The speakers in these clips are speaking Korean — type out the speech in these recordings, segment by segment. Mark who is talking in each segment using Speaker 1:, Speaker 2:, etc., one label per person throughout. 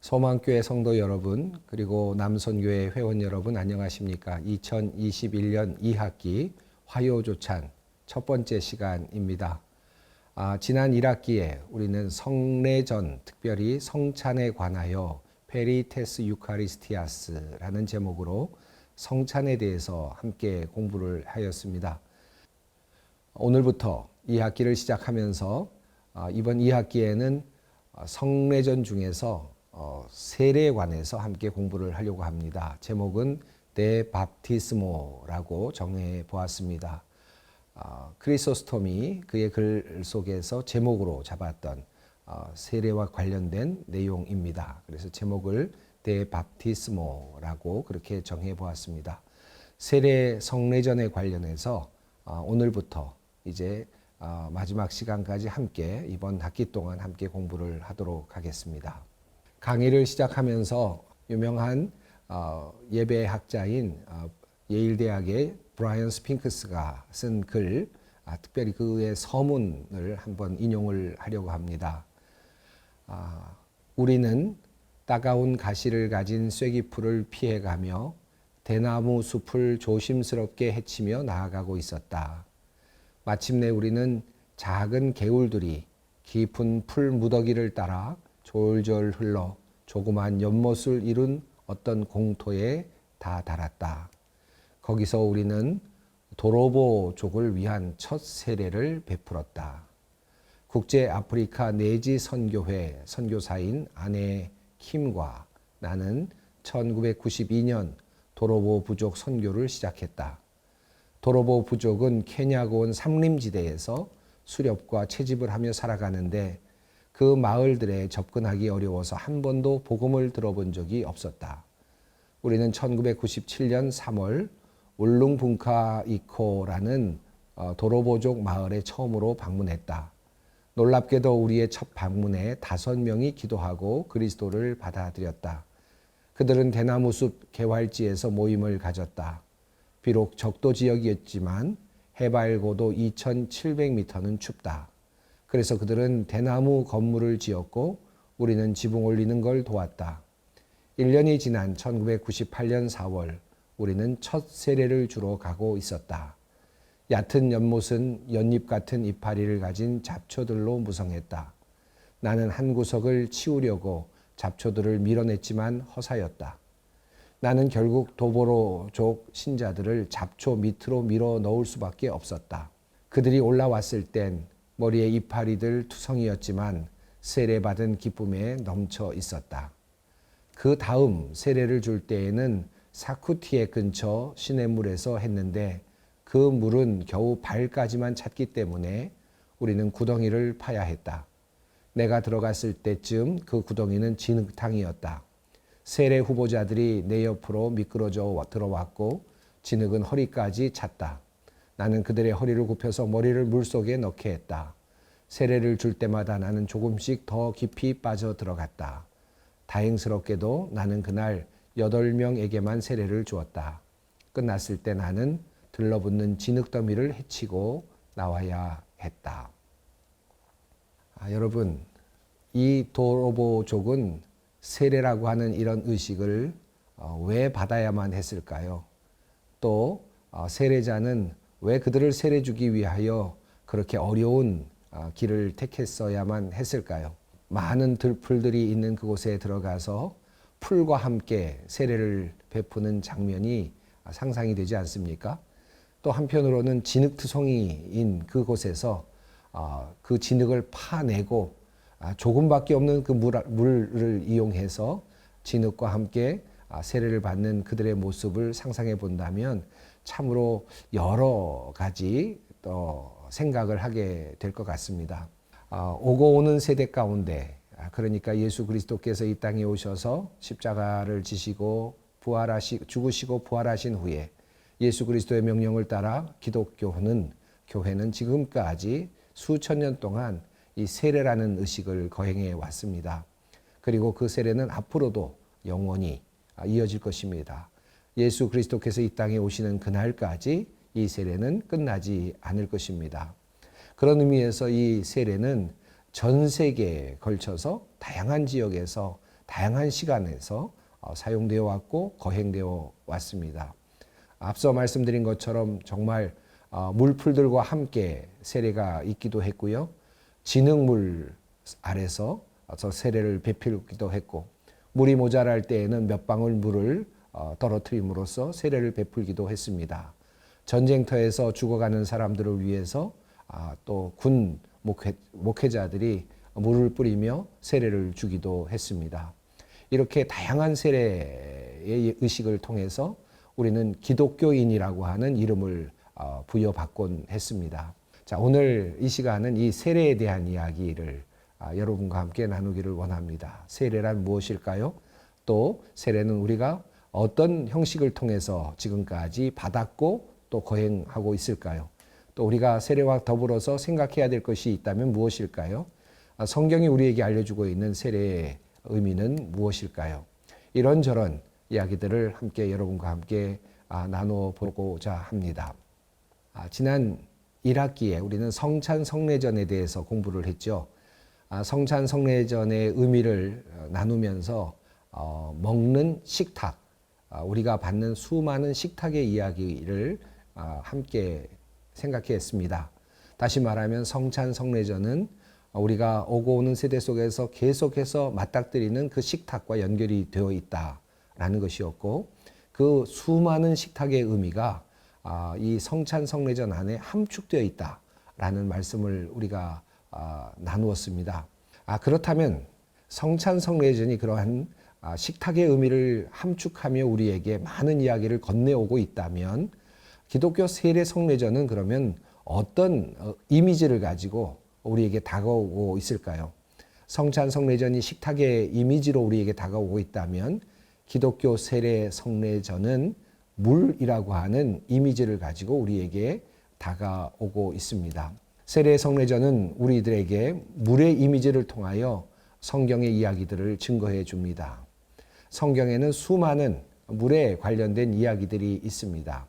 Speaker 1: 소망교회 성도 여러분, 그리고 남선교회 회원 여러분 안녕하십니까? 2021년 2학기 화요조찬 첫 번째 시간입니다. 지난 1학기에 우리는 성례전, 특별히 성찬에 관하여 페리테스 유카리스티아스라는 제목으로 성찬에 대해서 함께 공부를 하였습니다. 오늘부터 2학기를 시작하면서 이번 2학기에는 성례전 중에서 세례에 관해서 함께 공부를 하려고 합니다. 제목은 데 바프티스모라고 정해 보았습니다. 크리소스톰이 그의 글 속에서 제목으로 잡았던 세례와 관련된 내용입니다. 그래서 제목을 데 바프티스모라고 그렇게 정해 보았습니다. 세례 성례전에 관련해서 오늘부터 이제 마지막 시간까지 함께 이번 학기 동안 함께 공부를 하도록 하겠습니다. 강의를 시작하면서 유명한 예배학자인 예일대학의 브라이언 스핑크스가 쓴 글, 특별히 그의 서문을 한번 인용을 하려고 합니다. 우리는 따가운 가시를 가진 쐐기풀을 피해가며 대나무 숲을 조심스럽게 헤치며 나아가고 있었다. 마침내 우리는 작은 개울들이 깊은 풀 무더기를 따라 졸졸 흘러 조그만 연못을 이룬 어떤 공터에 다 달았다. 거기서 우리는 도로보족을 위한 첫 세례를 베풀었다. 국제 아프리카 내지 선교회 선교사인 아내 킴과 나는 1992년 도로보 부족 선교를 시작했다. 도로보 부족은 케냐고 온 산림지대에서 수렵과 채집을 하며 살아가는데 그 마을들에 접근하기 어려워서 한 번도 복음을 들어본 적이 없었다. 우리는 1997년 3월 울룽붕카이코라는 도로보족 마을에 처음으로 방문했다. 놀랍게도 우리의 첫 방문에 5명이 기도하고 그리스도를 받아들였다. 그들은 대나무숲 개활지에서 모임을 가졌다. 비록 적도 지역이었지만 해발 고도 2,700m는 춥다. 그래서 그들은 대나무 건물을 지었고 우리는 지붕 올리는 걸 도왔다. 1년이 지난 1998년 4월 우리는 첫 세례를 주러 가고 있었다. 얕은 연못은 연잎 같은 이파리를 가진 잡초들로 무성했다. 나는 한 구석을 치우려고 잡초들을 밀어냈지만 허사였다. 나는 결국 도보로족 신자들을 잡초 밑으로 밀어 넣을 수밖에 없었다. 그들이 올라왔을 땐 머리에 이파리들 투성이었지만 세례받은 기쁨에 넘쳐 있었다. 그 다음 세례를 줄 때에는 사쿠티에 근처 시냇물에서 했는데 그 물은 겨우 발까지만 찼기 때문에 우리는 구덩이를 파야 했다. 내가 들어갔을 때쯤 그 구덩이는 진흙탕이었다. 세례 후보자들이 내 옆으로 미끄러져 들어왔고 진흙은 허리까지 찼다. 나는 그들의 허리를 굽혀서 머리를 물속에 넣게 했다. 세례를 줄 때마다 나는 조금씩 더 깊이 빠져 들어갔다. 다행스럽게도 나는 그날 8명에게만 세례를 주었다. 끝났을 때 나는 들러붙는 진흙더미를 헤치고 나와야 했다. 여러분, 이 도로보족은 세례라고 하는 이런 의식을 왜 받아야만 했을까요? 또 세례자는 왜 그들을 세례 주기 위하여 그렇게 어려운 길을 택했어야만 했을까요? 많은 들풀들이 있는 그곳에 들어가서 풀과 함께 세례를 베푸는 장면이 상상이 되지 않습니까? 또 한편으로는 진흙투성이인 그곳에서 그 진흙을 파내고 조금밖에 없는 그 물을 이용해서 진흙과 함께 세례를 받는 그들의 모습을 상상해 본다면 참으로 여러 가지 생각을 하게 될 것 같습니다. 오고 오는 세대 가운데 그러니까 예수 그리스도께서 이 땅에 오셔서 십자가를 지시고 죽으시고 부활하신 후에 예수 그리스도의 명령을 따라 교회는 지금까지 수천 년 동안 이 세례라는 의식을 거행해 왔습니다. 그리고 그 세례는 앞으로도 영원히 이어질 것입니다. 예수 그리스도께서 이 땅에 오시는 그날까지 이 세례는 끝나지 않을 것입니다. 그런 의미에서 이 세례는 전 세계에 걸쳐서 다양한 지역에서 다양한 시간에서 사용되어 왔고 거행되어 왔습니다. 앞서 말씀드린 것처럼 정말 물풀들과 함께 세례가 있기도 했고요. 진흙물 아래서 세례를 베풀기도 했고, 물이 모자랄 때에는 몇 방울 물을 떨어뜨림으로써 세례를 베풀기도 했습니다. 전쟁터에서 죽어가는 사람들을 위해서 또 군 목회자들이 물을 뿌리며 세례를 주기도 했습니다. 이렇게 다양한 세례의 의식을 통해서 우리는 기독교인이라고 하는 이름을 부여받곤 했습니다. 자, 오늘 이 시간은 이 세례에 대한 이야기를 여러분과 함께 나누기를 원합니다. 세례란 무엇일까요? 또 세례는 우리가 어떤 형식을 통해서 지금까지 받았고 또 거행하고 있을까요? 또 우리가 세례와 더불어서 생각해야 될 것이 있다면 무엇일까요? 성경이 우리에게 알려주고 있는 세례의 의미는 무엇일까요? 이런저런 이야기들을 함께 여러분과 함께 나누어 보고자 합니다. 지난 1학기에 우리는 성찬 성례전에 대해서 공부를 했죠. 성찬 성례전의 의미를 나누면서 먹는 식탁, 우리가 받는 수많은 식탁의 이야기를 함께 생각했습니다. 다시 말하면 성찬 성례전은 우리가 오고 오는 세대 속에서 계속해서 맞닥뜨리는 그 식탁과 연결이 되어 있다라는 것이었고, 그 수많은 식탁의 의미가 이 성찬 성례전 안에 함축되어 있다라는 말씀을 우리가 나누었습니다. 그렇다면 성찬 성례전이 그러한 식탁의 의미를 함축하며 우리에게 많은 이야기를 건네오고 있다면, 기독교 세례 성례전은 그러면 어떤 이미지를 가지고 우리에게 다가오고 있을까요? 성찬 성례전이 식탁의 이미지로 우리에게 다가오고 있다면, 기독교 세례 성례전은 물이라고 하는 이미지를 가지고 우리에게 다가오고 있습니다. 세례 성례전은 우리들에게 물의 이미지를 통하여 성경의 이야기들을 증거해 줍니다. 성경에는 수많은 물에 관련된 이야기들이 있습니다.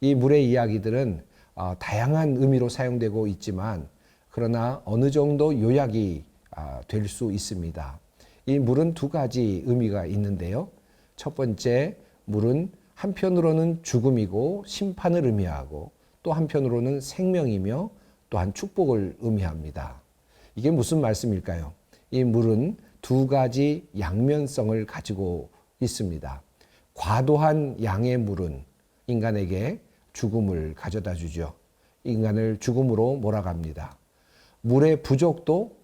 Speaker 1: 이 물의 이야기들은 다양한 의미로 사용되고 있지만, 그러나 어느 정도 요약이 될 수 있습니다. 이 물은 두 가지 의미가 있는데요. 첫 번째, 물은 한편으로는 죽음이고 심판을 의미하고, 또 한편으로는 생명이며 또한 축복을 의미합니다. 이게 무슨 말씀일까요? 이 물은 두 가지 양면성을 가지고 있습니다. 과도한 양의 물은 인간에게 죽음을 가져다 주죠. 인간을 죽음으로 몰아갑니다. 물의 부족도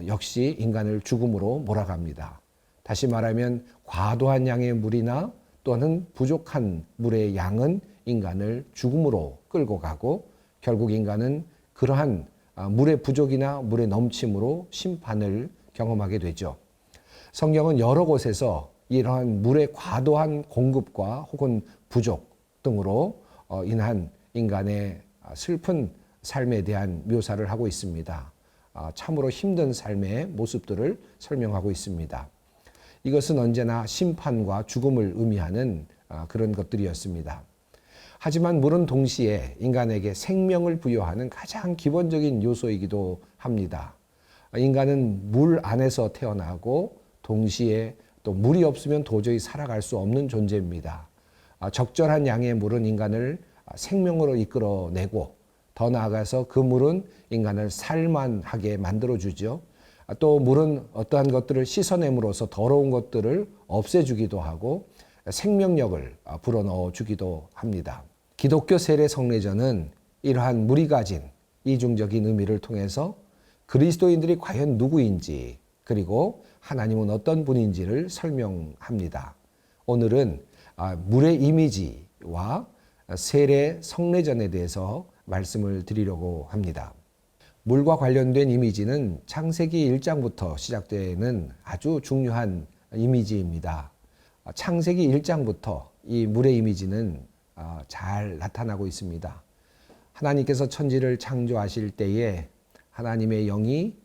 Speaker 1: 역시 인간을 죽음으로 몰아갑니다. 다시 말하면 과도한 양의 물이나 또는 부족한 물의 양은 인간을 죽음으로 끌고 가고, 결국 인간은 그러한 물의 부족이나 물의 넘침으로 심판을 경험하게 되죠. 성경은 여러 곳에서 이러한 물의 과도한 공급과 혹은 부족 등으로 인한 인간의 슬픈 삶에 대한 묘사를 하고 있습니다. 참으로 힘든 삶의 모습들을 설명하고 있습니다. 이것은 언제나 심판과 죽음을 의미하는 그런 것들이었습니다. 하지만 물은 동시에 인간에게 생명을 부여하는 가장 기본적인 요소이기도 합니다. 인간은 물 안에서 태어나고 동시에 또 물이 없으면 도저히 살아갈 수 없는 존재입니다. 적절한 양의 물은 인간을 생명으로 이끌어내고, 더 나아가서 그 물은 인간을 살만하게 만들어주죠. 또 물은 어떠한 것들을 씻어냄으로써 더러운 것들을 없애주기도 하고 생명력을 불어넣어 주기도 합니다. 기독교 세례 성례전은 이러한 물이 가진 이중적인 의미를 통해서 그리스도인들이 과연 누구인지, 그리고 하나님은 어떤 분인지를 설명합니다. 오늘은 물의 이미지와 세례 성례전에 대해서 말씀을 드리려고 합니다. 물과 관련된 이미지는 창세기 1장부터 시작되는 아주 중요한 이미지입니다. 창세기 1장부터 이 물의 이미지는 잘 나타나고 있습니다. 하나님께서 천지를 창조하실 때에 하나님의 영이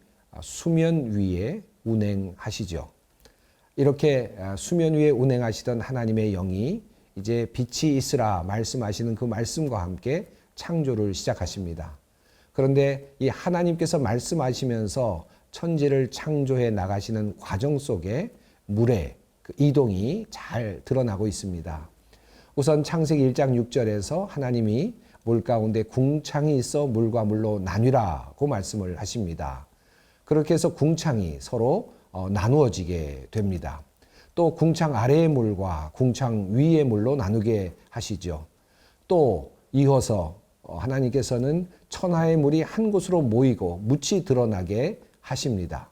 Speaker 1: 수면 위에 운행하시죠. 이렇게 수면 위에 운행하시던 하나님의 영이 이제 빛이 있으라 말씀하시는 그 말씀과 함께 창조를 시작하십니다. 그런데 이 하나님께서 말씀하시면서 천지를 창조해 나가시는 과정 속에 물의 그 이동이 잘 드러나고 있습니다. 우선 창세기 1장 6절에서 하나님이 물 가운데 궁창이 있어 물과 물로 나뉘라고 말씀을 하십니다. 그렇게 해서 궁창이 서로 나누어지게 됩니다. 또 궁창 아래의 물과 궁창 위의 물로 나누게 하시죠. 또 이어서 하나님께서는 천하의 물이 한 곳으로 모이고 묻이 드러나게 하십니다.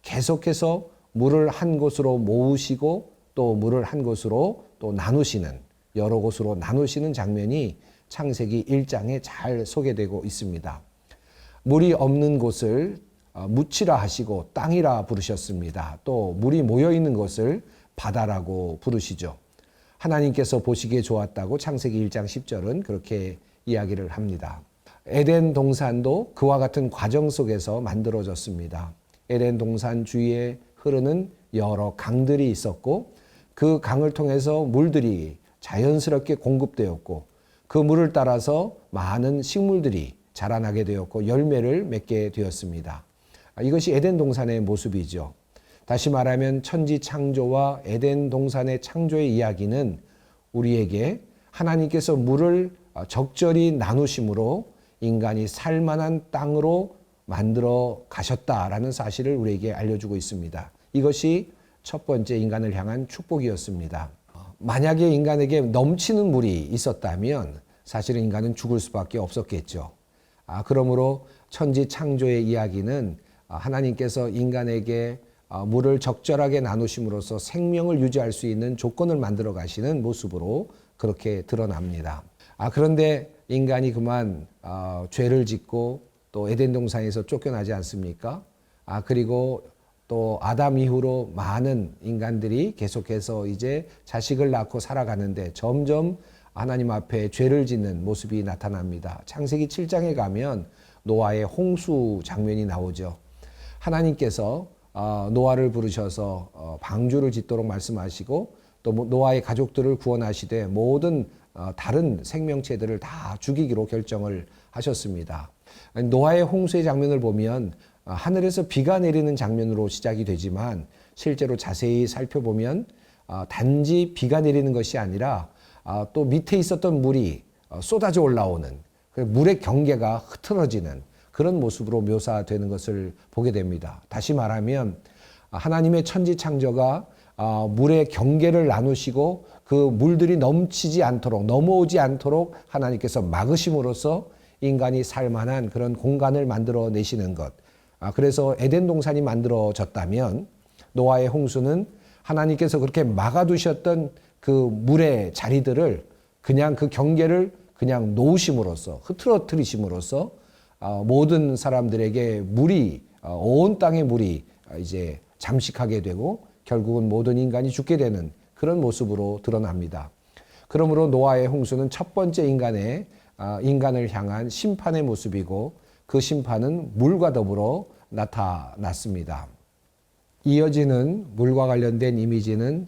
Speaker 1: 계속해서 물을 한 곳으로 모으시고 또 물을 한 곳으로 또 나누시는, 여러 곳으로 나누시는 장면이 창세기 1장에 잘 소개되고 있습니다. 물이 없는 곳을 묻히라 하시고 땅이라 부르셨습니다. 또 물이 모여 있는 곳을 바다라고 부르시죠. 하나님께서 보시기에 좋았다고 창세기 1장 10절은 그렇게 이야기를 합니다. 에덴 동산도 그와 같은 과정 속에서 만들어졌습니다. 에덴 동산 주위에 흐르는 여러 강들이 있었고 그 강을 통해서 물들이 자연스럽게 공급되었고 그 물을 따라서 많은 식물들이 자라나게 되었고 열매를 맺게 되었습니다. 이것이 에덴 동산의 모습이죠. 다시 말하면 천지 창조와 에덴 동산의 창조의 이야기는 우리에게 하나님께서 물을 적절히 나누심으로 인간이 살만한 땅으로 만들어 가셨다라는 사실을 우리에게 알려주고 있습니다. 이것이 첫 번째 인간을 향한 축복이었습니다. 만약에 인간에게 넘치는 물이 있었다면 사실은 인간은 죽을 수밖에 없었겠죠. 그러므로 천지 창조의 이야기는 하나님께서 인간에게 물을 적절하게 나누심으로써 생명을 유지할 수 있는 조건을 만들어 가시는 모습으로 그렇게 드러납니다. 그런데 인간이 그만 죄를 짓고 또 에덴 동산에서 쫓겨나지 않습니까? 그리고 또 아담 이후로 많은 인간들이 계속해서 이제 자식을 낳고 살아가는데 점점 하나님 앞에 죄를 짓는 모습이 나타납니다. 창세기 7장에 가면 노아의 홍수 장면이 나오죠. 하나님께서 노아를 부르셔서 방주를 짓도록 말씀하시고 또 노아의 가족들을 구원하시되 모든 다른 생명체들을 다 죽이기로 결정을 하셨습니다. 노아의 홍수의 장면을 보면 하늘에서 비가 내리는 장면으로 시작이 되지만 실제로 자세히 살펴보면 단지 비가 내리는 것이 아니라 또 밑에 있었던 물이 쏟아져 올라오는 물의 경계가 흐트러지는 그런 모습으로 묘사되는 것을 보게 됩니다. 다시 말하면 하나님의 천지 창조가 물의 경계를 나누시고 그 물들이 넘치지 않도록 넘어오지 않도록 하나님께서 막으심으로써 인간이 살만한 그런 공간을 만들어 내시는 것. 그래서 에덴 동산이 만들어졌다면 노아의 홍수는 하나님께서 그렇게 막아두셨던 그 물의 자리들을 그냥 그 경계를 그냥 놓으심으로써 흐트러뜨리심으로써 모든 사람들에게 물이 온 땅의 물이 이제 잠식하게 되고 결국은 모든 인간이 죽게 되는 그런 모습으로 드러납니다. 그러므로 노아의 홍수는 첫 번째 인간을 향한 심판의 모습이고 그 심판은 물과 더불어 나타났습니다. 이어지는 물과 관련된 이미지는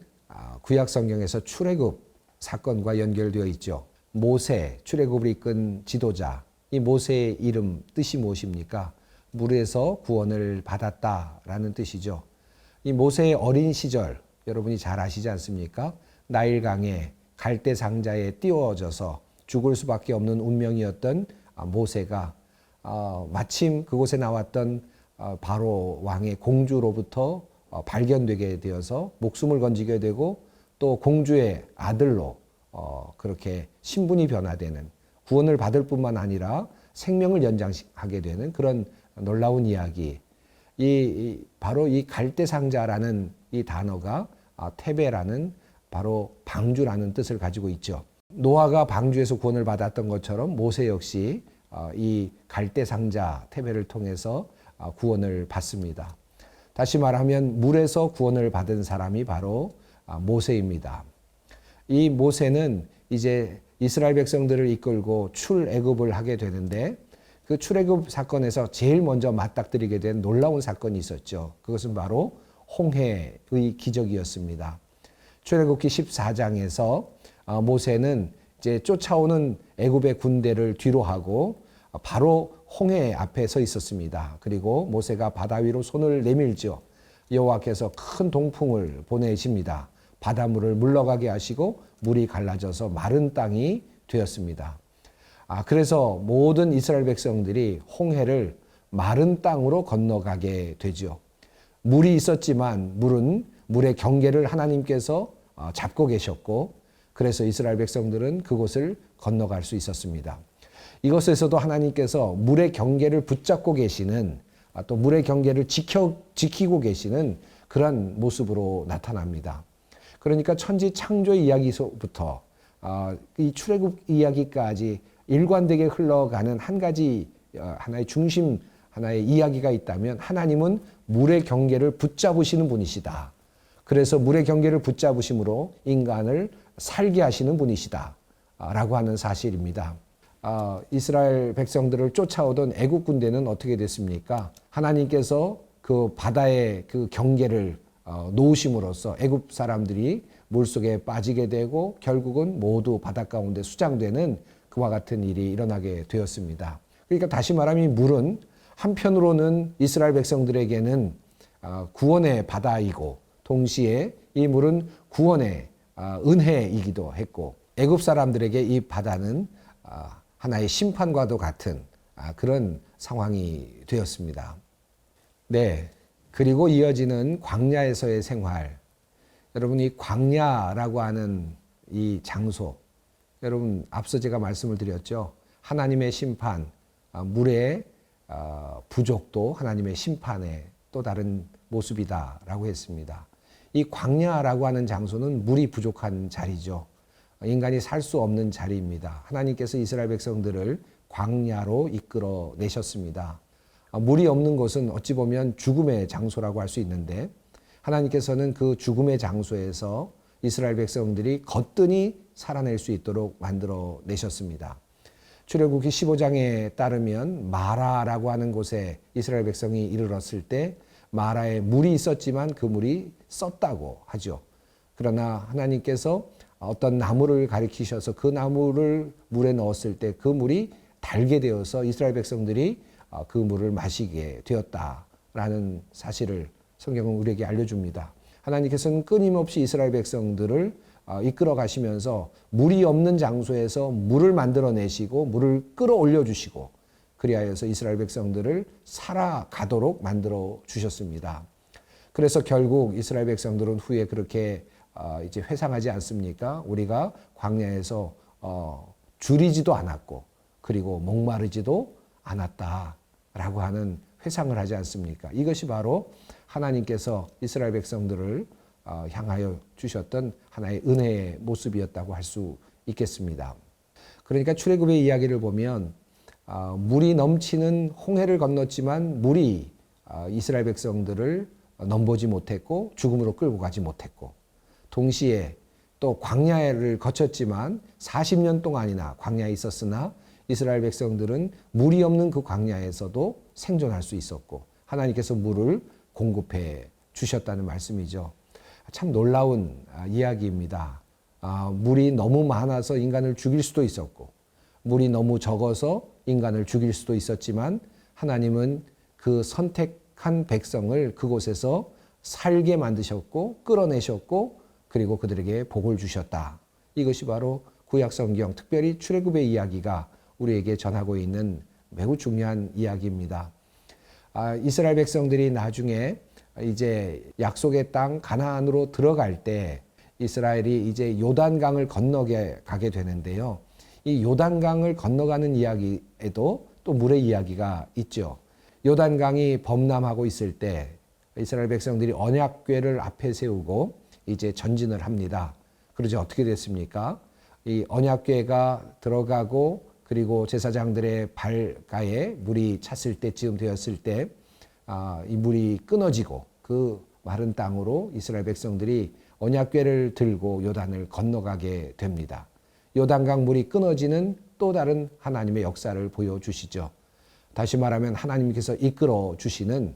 Speaker 1: 구약 성경에서 출애굽 사건과 연결되어 있죠. 모세, 출애굽을 이끈 지도자, 이 모세의 이름 뜻이 무엇입니까? 물에서 구원을 받았다라는 뜻이죠. 이 모세의 어린 시절 여러분이 잘 아시지 않습니까? 나일강에 갈대 상자에 띄워져서 죽을 수밖에 없는 운명이었던 모세가 마침 그곳에 나왔던 바로 왕의 공주로부터 발견되게 되어서 목숨을 건지게 되고 또 공주의 아들로 그렇게 신분이 변화되는 구원을 받을 뿐만 아니라 생명을 연장하게 되는 그런 놀라운 이야기. 바로 이 갈대상자라는 이 단어가 테베라는 바로 방주라는 뜻을 가지고 있죠. 노아가 방주에서 구원을 받았던 것처럼 모세 역시 이 갈대상자 테베를 통해서 구원을 받습니다. 다시 말하면 물에서 구원을 받은 사람이 바로 모세입니다. 이 모세는 이제 이스라엘 백성들을 이끌고 출애굽을 하게 되는데 그 출애굽 사건에서 제일 먼저 맞닥뜨리게 된 놀라운 사건이 있었죠. 그것은 바로 홍해의 기적이었습니다. 출애굽기 14장에서 모세는 이제 쫓아오는 애굽의 군대를 뒤로 하고 바로 홍해 앞에 서 있었습니다. 그리고 모세가 바다 위로 손을 내밀죠. 여호와께서 큰 동풍을 보내십니다. 바닷물을 물러가게 하시고 물이 갈라져서 마른 땅이 되었습니다. 그래서 모든 이스라엘 백성들이 홍해를 마른 땅으로 건너가게 되죠. 물이 있었지만 물의 경계를 하나님께서 잡고 계셨고, 그래서 이스라엘 백성들은 그곳을 건너갈 수 있었습니다. 이것에서도 하나님께서 물의 경계를 붙잡고 계시는, 또 물의 경계를 지키고 계시는 그런 모습으로 나타납니다. 그러니까 천지 창조 이야기서부터 이 출애굽 이야기까지 일관되게 흘러가는 한 가지 하나의 중심, 하나의 이야기가 있다면 하나님은 물의 경계를 붙잡으시는 분이시다. 그래서 물의 경계를 붙잡으심으로 인간을 살게 하시는 분이시다 라고 하는 사실입니다. 이스라엘 백성들을 쫓아오던 애국 군대는 어떻게 됐습니까? 하나님께서 그 바다의 그 경계를 놓으심으로써 애국 사람들이 물속에 빠지게 되고 결국은 모두 바다 가운데 수장되는 그와 같은 일이 일어나게 되었습니다. 그러니까 다시 말하면 물은 한편으로는 이스라엘 백성들에게는 구원의 바다이고, 동시에 이 물은 구원의 은혜이기도 했고, 애굽 사람들에게 이 바다는 하나의 심판과도 같은 그런 상황이 되었습니다. 네, 그리고 이어지는 광야에서의 생활. 여러분, 이 광야라고 하는 이 장소, 여러분 앞서 제가 말씀을 드렸죠. 하나님의 심판, 물의 부족도 하나님의 심판의 또 다른 모습이다라고 했습니다. 이 광야라고 하는 장소는 물이 부족한 자리죠. 인간이 살 수 없는 자리입니다. 하나님께서 이스라엘 백성들을 광야로 이끌어 내셨습니다. 물이 없는 곳은 어찌 보면 죽음의 장소라고 할 수 있는데, 하나님께서는 그 죽음의 장소에서 이스라엘 백성들이 거뜬히 살아낼 수 있도록 만들어 내셨습니다. 출애굽기 15장에 따르면 마라라고 하는 곳에 이스라엘 백성이 이르렀을 때 마라에 물이 있었지만 그 물이 썼다고 하죠. 그러나 하나님께서 어떤 나무를 가리키셔서 그 나무를 물에 넣었을 때 그 물이 달게 되어서 이스라엘 백성들이 그 물을 마시게 되었다라는 사실을 성경은 우리에게 알려줍니다. 하나님께서는 끊임없이 이스라엘 백성들을 이끌어 가시면서 물이 없는 장소에서 물을 만들어내시고 물을 끌어올려 주시고, 그리하여서 이스라엘 백성들을 살아가도록 만들어 주셨습니다. 그래서 결국 이스라엘 백성들은 후에 그렇게 이제 회상하지 않습니까? 우리가 광야에서 줄이지도 않았고 그리고 목마르지도 않았다라고 하는 회상을 하지 않습니까? 이것이 바로 하나님께서 이스라엘 백성들을 향하여 주셨던 하나의 은혜의 모습이었다고 할 수 있겠습니다. 그러니까 출애굽의 이야기를 보면 물이 넘치는 홍해를 건넜지만 물이 이스라엘 백성들을 넘보지 못했고 죽음으로 끌고 가지 못했고, 동시에 또 광야를 거쳤지만 40년 동안이나 광야에 있었으나 이스라엘 백성들은 물이 없는 그 광야에서도 생존할 수 있었고 하나님께서 물을 공급해 주셨다는 말씀이죠. 참 놀라운 이야기입니다. 물이 너무 많아서 인간을 죽일 수도 있었고 물이 너무 적어서 인간을 죽일 수도 있었지만 하나님은 그 선택한 백성을 그곳에서 살게 만드셨고 끌어내셨고 그리고 그들에게 복을 주셨다. 이것이 바로 구약성경, 특별히 출애굽의 이야기가 우리에게 전하고 있는 매우 중요한 이야기입니다. 이스라엘 백성들이 나중에 이제 약속의 땅 가나안으로 들어갈 때 이스라엘이 이제 요단강을 건너게 가게 되는데요. 이 요단강을 건너가는 이야기에도 또 물의 이야기가 있죠. 요단강이 범람하고 있을 때 이스라엘 백성들이 언약궤를 앞에 세우고 이제 전진을 합니다. 그러지 어떻게 됐습니까? 이 언약궤가 들어가고 그리고 제사장들의 발가에 물이 찼을 때쯤 되었을 때 이 물이 끊어지고 그 마른 땅으로 이스라엘 백성들이 언약궤를 들고 요단을 건너가게 됩니다. 요단강 물이 끊어지는 또 다른 하나님의 역사를 보여주시죠. 다시 말하면 하나님께서 이끌어 주시는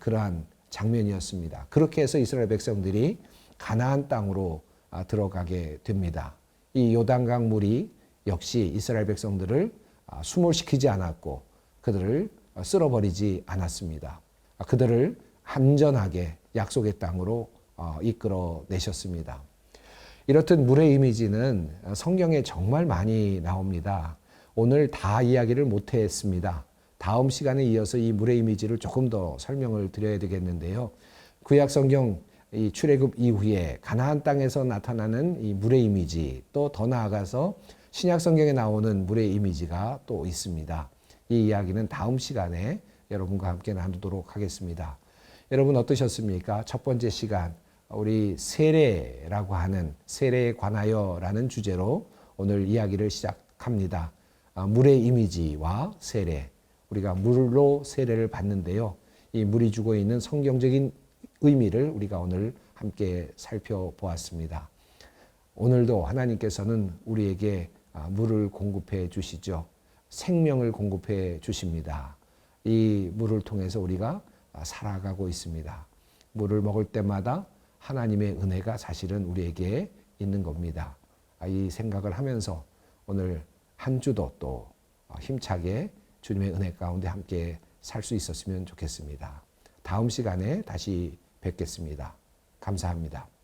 Speaker 1: 그러한 장면이었습니다. 그렇게 해서 이스라엘 백성들이 가나안 땅으로 들어가게 됩니다. 이 요단강 물이 역시 이스라엘 백성들을 수몰시키지 않았고 그들을 쓸어버리지 않았습니다. 그들을 안전하게 약속의 땅으로 이끌어 내셨습니다. 이렇듯 물의 이미지는 성경에 정말 많이 나옵니다. 오늘 다 이야기를 못했습니다. 다음 시간에 이어서 이 물의 이미지를 조금 더 설명을 드려야 되겠는데요. 구약 성경 이 출애굽 이후에 가나안 땅에서 나타나는 이 물의 이미지, 또 더 나아가서 신약 성경에 나오는 물의 이미지가 또 있습니다. 이 이야기는 다음 시간에 여러분과 함께 나누도록 하겠습니다. 여러분 어떠셨습니까? 첫 번째 시간 우리 세례라고 하는 세례에 관하여라는 주제로 오늘 이야기를 시작합니다. 물의 이미지와 세례, 우리가 물로 세례를 받는데요. 이 물이 주고 있는 성경적인 의미를 우리가 오늘 함께 살펴보았습니다. 오늘도 하나님께서는 우리에게 물을 공급해 주시죠. 생명을 공급해 주십니다. 이 물을 통해서 우리가 살아가고 있습니다. 물을 먹을 때마다 하나님의 은혜가 사실은 우리에게 있는 겁니다. 이 생각을 하면서 오늘 한 주도 또 힘차게 주님의 은혜 가운데 함께 살 수 있었으면 좋겠습니다. 다음 시간에 다시 뵙겠습니다. 감사합니다.